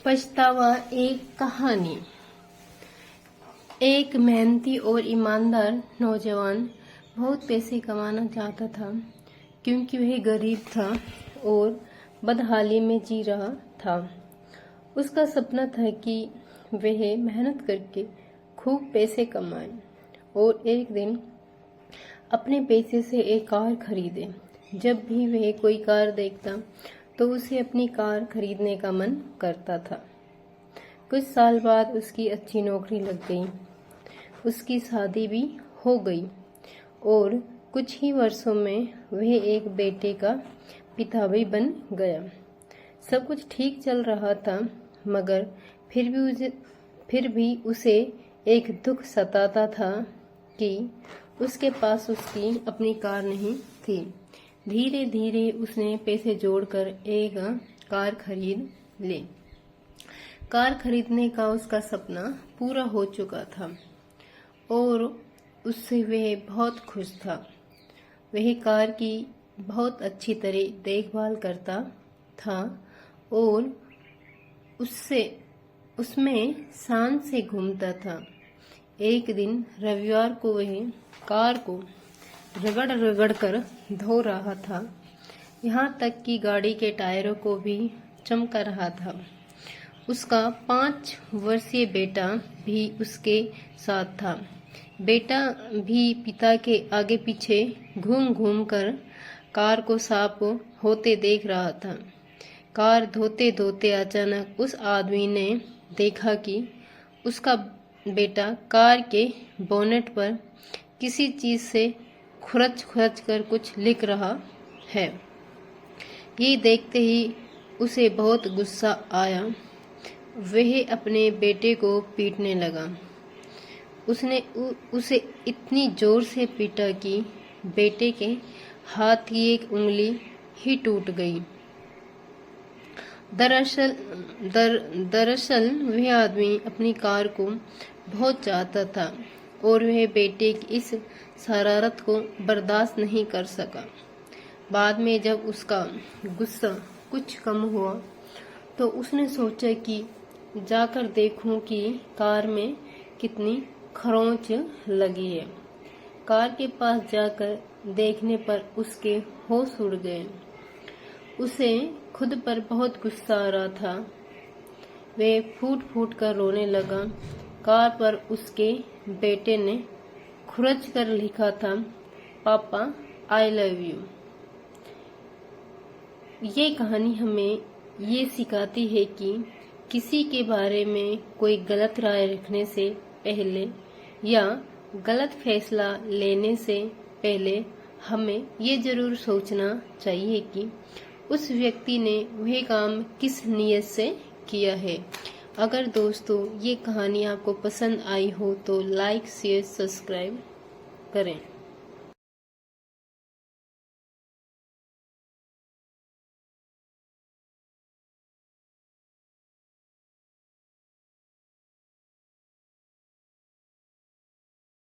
पछतावा एक कहानी। एक मेहनती और ईमानदार नौजवान बहुत पैसे कमाना चाहता था, क्योंकि वह गरीब था और बदहाली में जी रहा था। उसका सपना था कि वह मेहनत करके खूब पैसे कमाए और एक दिन अपने पैसे से एक कार खरीदे। जब भी वह कोई कार देखता तो उसे अपनी कार खरीदने का मन करता था। कुछ साल बाद उसकी अच्छी नौकरी लग गई, उसकी शादी भी हो गई और कुछ ही वर्षों में वह एक बेटे का पिता भी बन गया। सब कुछ ठीक चल रहा था, मगर फिर भी उसे एक दुख सताता था कि उसके पास उसकी अपनी कार नहीं थी। धीरे धीरे उसने पैसे जोड़कर एक कार खरीद ली। कार खरीदने का उसका सपना पूरा हो चुका था और उससे वह बहुत खुश था। वह कार की बहुत अच्छी तरह देखभाल करता था और उसमें शान से घूमता था। एक दिन रविवार को वह कार को रगड़ कर धो रहा था, यहाँ तक कि गाड़ी के टायरों को भी चमका रहा था। उसका 5 वर्षीय बेटा भी उसके साथ था। बेटा भी पिता के आगे पीछे घूम घूम कर कार को साफ होते देख रहा था। कार धोते धोते अचानक उस आदमी ने देखा कि उसका बेटा कार के बोनेट पर किसी चीज से खुरच कर कुछ लिख रहा है। ये देखते ही उसे बहुत गुस्सा आया। वह अपने बेटे को पीटने लगा। उसने उसे इतनी जोर से पीटा कि बेटे के हाथ की एक उंगली ही टूट गई। दरअसल वह आदमी अपनी कार को बहुत चाहता था और वह बेटे की इस शरारत को बर्दाश्त नहीं कर सका। बाद में जब उसका गुस्सा कुछ कम हुआ तो उसने सोचा कि जाकर देखूं कि कार में कितनी खरोंच लगी है। कार के पास जाकर देखने पर उसके होश उड़ गए। उसे खुद पर बहुत गुस्सा आ रहा था। वह फूट फूट कर रोने लगा। कार पर उसके बेटे ने खुरच कर लिखा था, पापा आई लव यू। ये कहानी हमें ये सिखाती है कि किसी के बारे में कोई गलत राय रखने से पहले या गलत फैसला लेने से पहले हमें ये जरूर सोचना चाहिए कि उस व्यक्ति ने वह काम किस नीयत से किया है। अगर दोस्तों ये कहानी आपको पसंद आई हो तो लाइक शेयर सब्सक्राइब करें।